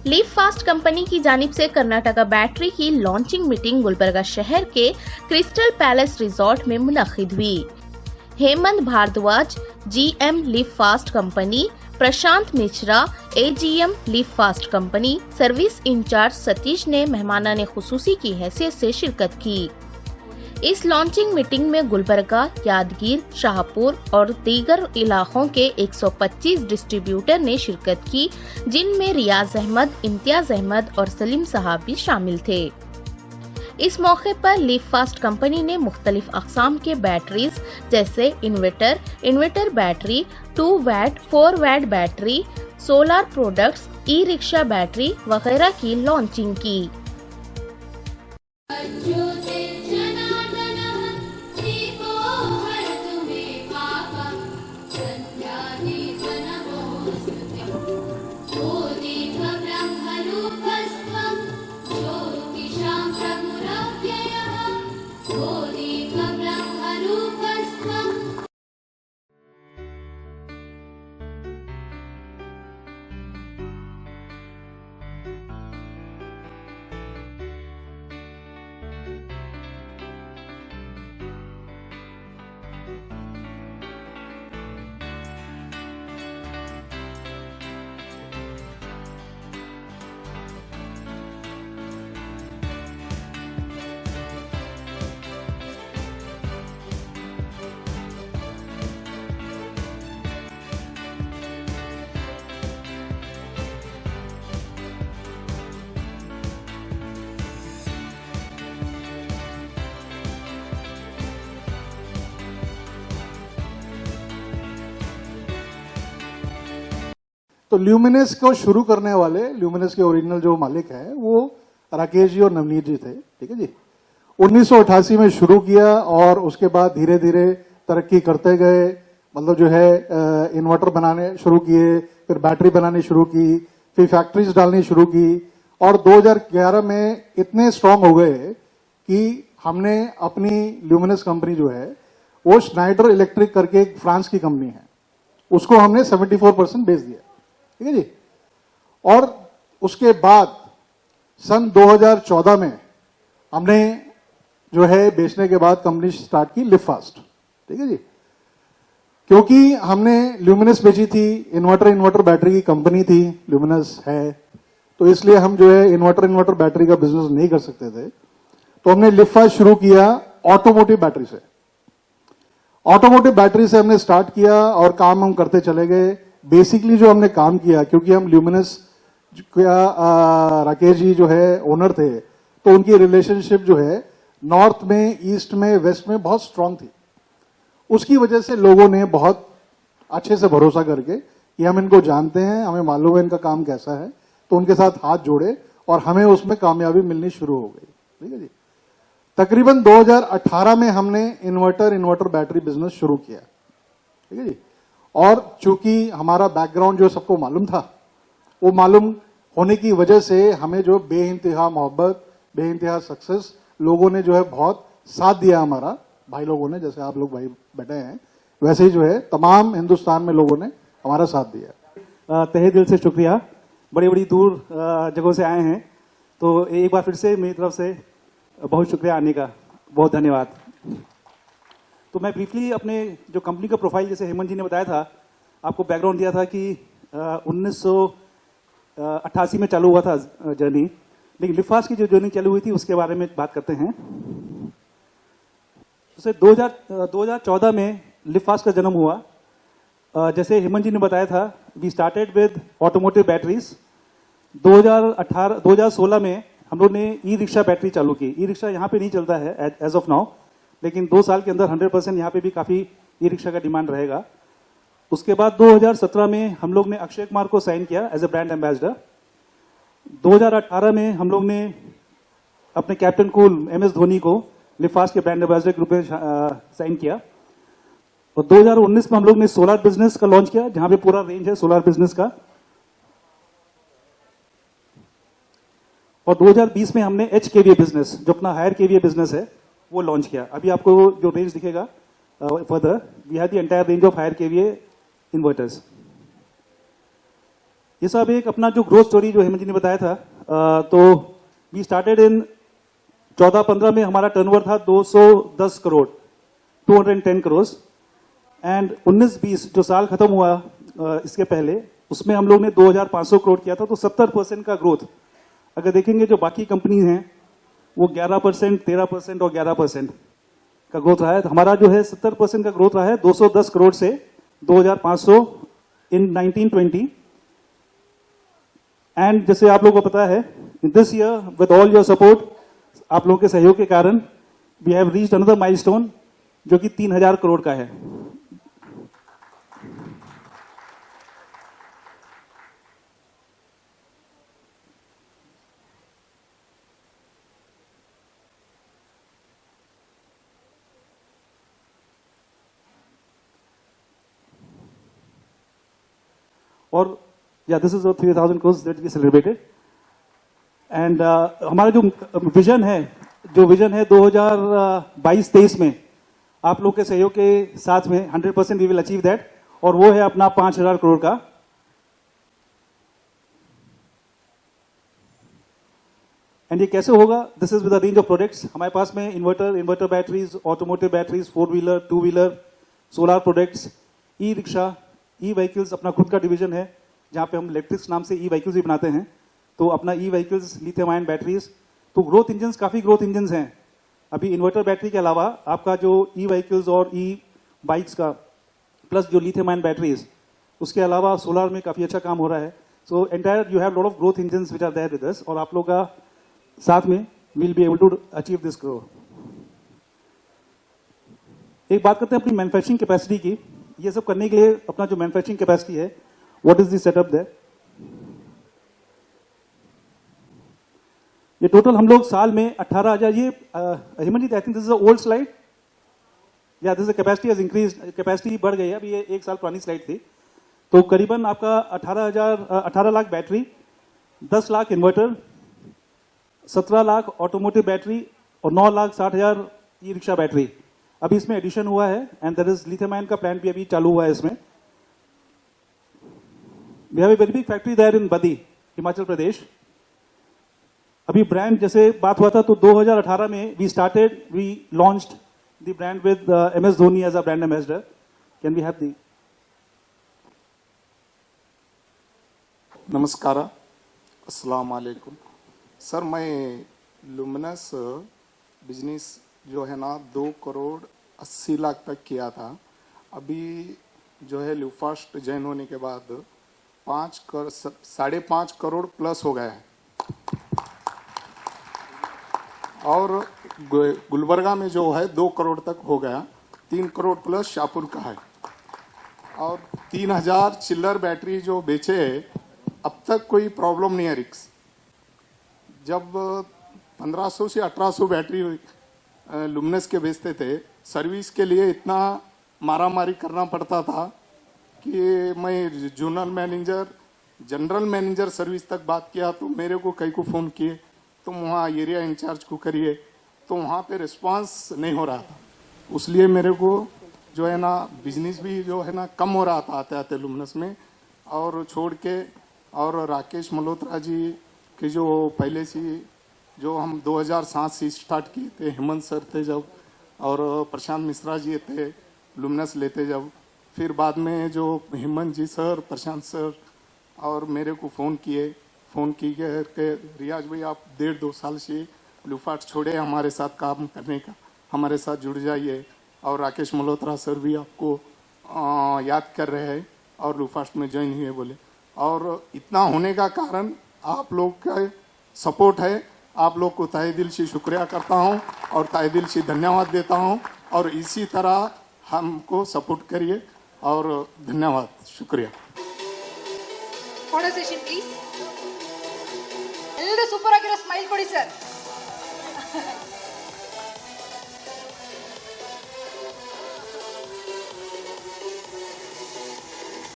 Leaf Fast company की जानिब से कर्नाटका बैटरी की लॉन्चिंग मीटिंग गुलबर्गा शहर के क्रिस्टल पैलेस रिजॉर्ट में मुनक्किद हुई। Hemant Bhardwaj GM Leaf Fast company, Prashant Mishra AGM Leaf Fast company, service incharge Satish ने मेहमानाने खुसूसी की हैसियत से शिरकत की। इस लॉन्चिंग मीटिंग में गुलबर्गा, यादगीर, शाहपुर और दीगर इलाकों के 125 डिस्ट्रीब्यूटर ने शिरकत की, जिनमें रियाज अहमद, इम्तियाज अहमद और सलीम साहब भी शामिल थे। इस मौके पर लीफ फास्ट कंपनी ने मुख्तलिफ अक़साम के बैटरीज जैसे inverter battery, 2 watt, 4 watt battery, solar products, e rickshaw battery वगैरह की लॉन्चिंग की। तो ल्यूमिनस को शुरू करने वाले, ल्यूमिनस के ओरिजिनल जो मालिक हैं वो राकेश जी और नवनीत जी थे। ठीक है जी। 1988 में शुरू किया और उसके बाद धीरे धीरे तरक्की करते गए। मतलब जो है इन्वर्टर बनाने शुरू किए, फिर बैटरी बनानी शुरू की, फिर फैक्ट्रीज डालनी शुरू की और 2011 में इतने स्ट्रांग हो गए कि हमने अपनी ल्यूमिनस कंपनी जो है वो स्नाइडर इलेक्ट्रिक करके एक फ्रांस की कंपनी है, उसको हमने 74% बेच दिया। ठीक है जी। और उसके बाद सन 2014 में हमने जो है बेचने के बाद कंपनी स्टार्ट की लीफ फास्ट। ठीक है जी। क्योंकि हमने ल्यूमिनस बेची थी, इन्वर्टर बैटरी की कंपनी थी, ल्यूमिनस है, तो इसलिए हम जो है इन्वर्टर बैटरी का बिजनेस नहीं कर सकते थे। तो हमने लीफ फास्ट शुरू किया ऑटोमोटिव बैटरी से। ऑटोमोटिव बैटरी से हमने स्टार्ट किया और काम हम करते चले गए। बेसिकली जो हमने काम किया, क्योंकि हम ल्यूमिनस का राकेश जी जो है ओनर थे, तो उनकी रिलेशनशिप जो है नॉर्थ में, ईस्ट में, वेस्ट में बहुत स्ट्रांग थी। उसकी वजह से लोगों ने बहुत अच्छे से भरोसा करके कि हम इनको जानते हैं, हमें मालूम है इनका काम कैसा है, तो उनके साथ हाथ जोड़े और हमें उसमें कामयाबी मिलनी शुरू हो गई। ठीक है जी। तकरीबन 2018 में हमने इन्वर्टर बैटरी बिजनेस शुरू किया। ठीक है जी। और चूंकि हमारा बैकग्राउंड जो सबको मालूम था, वो मालूम होने की वजह से हमें जो बेइंतहा मोहब्बत, बेइंतहा सक्सेस लोगों ने जो है बहुत साथ दिया हमारा, भाई लोगों ने, जैसे आप लोग भाई बैठे हैं वैसे ही जो है तमाम हिंदुस्तान में लोगों ने हमारा साथ दिया। तहे दिल से शुक्रिया। बड़ी बड़ी दूर जगहों से आए हैं, तो एक बार फिर से मेरी तरफ से बहुत शुक्रिया आने का, बहुत धन्यवाद। तो मैं ब्रीफली अपने जो कंपनी का प्रोफाइल, जैसे हेमंत जी ने बताया था, आपको बैकग्राउंड दिया था कि 1988 में चालू हुआ था जर्नी, लेकिन लीफ फास्ट की जो जर्नी चालू हुई थी उसके बारे में बात करते हैं। तो 2014 में लीफ फास्ट का जन्म हुआ। जैसे हेमंत जी ने बताया था, we started with automotive batteries. 2016 में हम लोग ने ई रिक्शा बैटरी चालू की। ई रिक्शा यहाँ पे नहीं चलता है एज ऑफ नाउ, लेकिन 2 साल के अंदर 100% यहाँ पे भी काफी ई रिक्शा का डिमांड रहेगा। उसके बाद 2017 में हम लोग ने अक्षय कुमार को साइन किया एज ए ब्रांड एम्बेसडर। 2018 में हम लोग ने अपने कैप्टन कूल MS धोनी को लीफ फास्ट के ब्रांड एम्बेसडर के रूप में साइन किया। और 2019 में हम लोग ने सोलर बिजनेस का लॉन्च किया, जहां पे पूरा रेंज है सोलर बिजनेस का। और 2020 में हमने HKVA बिजनेस, जो अपना हायर KVA बिजनेस है, वो लॉन्च किया। अभी आपको जो रेंज दिखेगा further, we have the entire range of higher KVA inverters. ये सब एक अपना जो ग्रोथ स्टोरी जो हेमंत जी ने बताया था, तो वी स्टार्टेड इन 14-15 में हमारा टर्नओवर था 210 करोड़, 210 करोड़, एंड 19-20 जो साल खत्म हुआ इसके पहले, उसमें हम लोग ने 2500 करोड़ किया था। तो 70% का ग्रोथ अगर देखेंगे जो बाकी कंपनी हैं वो 11%, 13% और 11% का ग्रोथ रहा है। तो हमारा जो है 70% का ग्रोथ रहा है 210 करोड़ से 2500 इन 1920। एंड जैसे आप लोगों को पता है, in this year with all your support, आप लोगों के सहयोग के कारण we have reached another milestone जो कि 3000 करोड़ का है। और या दिस इज 3000 crores that we celebrated. And हमारा जो विजन है 2022-23 में आप लोग के सहयोग के साथ में 100% वी विल अचीव दैट, और वो है अपना 5000 करोड़ का। एंड ये कैसे होगा? This is with a range of products. हमारे पास में inverter batteries, automotive batteries, four wheeler, two wheeler, solar products, e rickshaw, e vehicles अपना खुद का डिवीजन है जहां पे हम इलेक्ट्रिक्स नाम से ई व्हीकल्स भी बनाते हैं। तो अपना ई व्हीकल्स, लिथियम आयन बैटरीज, तो ग्रोथ इंजन्स, काफी ग्रोथ इंजन्स हैं। अभी इन्वर्टर बैटरी के अलावा आपका जो ई व्हीकल्स और ई बाइक्स का, प्लस जो लिथियम आयन बैटरीज, उसके अलावा सोलर में काफी अच्छा काम हो रहा है। So entire you have lot of growth engines which are there with us, और आप लोग का साथ में will be able to achieve this growth. एक बात करते हैं अपनी मैन्युफैक्चरिंग कैपेसिटी की। ये सब करने के लिए अपना जो मैन्युफैक्चरिंग कैपेसिटी है, what is the setup there? ये टोटल हम लोग साल में 18,000, ये Hemant ji, I think this is a old slide, या this is capacity has increase, capacity बढ़ गई है। अभी ये 1 साल पुरानी स्लाइड थी। तो करीबन आपका 18 lakh battery, 10 lakh inverter, 17 lakh automotive battery और 9,60,000 ई रिक्शा बैटरी अभी इसमें एडिशन हुआ है। And there is lithium ion का प्लांट भी अभी चालू हुआ है इसमें। We have a very big factory there in Baddi, Himachal प्रदेश। अभी ब्रांड जैसे बात हुआ था, तो 2018 में we launched the brand with MS Dhoni as a brand ambassador. Can we have the? नमस्कार, अस्सलाम वालेकुम सर। मैं लुमिनस बिजनेस जो है ना 2 करोड़ 80 लाख तक किया था। अभी जो है लूफास्ट जॉइन होने के बाद 5.5 करोड़ प्लस हो गया है। और गुलबर्गा में जो है 2 करोड़ तक हो गया, 3 करोड़ प्लस शाहपुर का है। और 3000 चिल्लर बैटरी जो बेचे है, अब तक कोई प्रॉब्लम नहीं है रिक्स। जब 1500 से 1800 बैटरी लुमिनस के बेचते थे, सर्विस के लिए इतना मारामारी करना पड़ता था कि मैं जनरल मैनेजर सर्विस तक बात किया तो मेरे को कई को फ़ोन किए, तुम वहाँ एरिया इंचार्ज को करिए, तो वहाँ पे रिस्पांस नहीं हो रहा था। उसलिए मेरे को जो है ना बिजनेस भी जो है ना कम हो रहा था आते आते लुमिनस में, और छोड़ के। और राकेश मल्होत्रा जी के जो पहले से जो हम 2007 से स्टार्ट किए थे, हेमंत सर थे जब, और प्रशांत मिश्रा जी थे लुमिनस लेते जब, फिर बाद में जो हेमंत जी सर, प्रशांत सर और मेरे को फ़ोन किए कि रियाज भाई आप 1.5-2 साल से लूफास्ट छोड़े हमारे साथ काम करने का, हमारे साथ जुड़ जाइए। और राकेश मल्होत्रा सर भी आपको याद कर रहे हैं और लूफास्ट में ज्वाइन हुए बोले। और इतना होने का कारण आप लोग का सपोर्ट है। आप लोग को तहे दिल से शुक्रिया करता हूं और तहे दिल से धन्यवाद देता हूं, और इसी तरह हमको सपोर्ट करिए और धन्यवाद, शुक्रिया। Photo session please. ಎಲ್ಲರೂ ಸೂಪರ್ ಆಗಿರೋ ಸ್ಮೈಲ್ ಕೊಡಿ ಸರ್.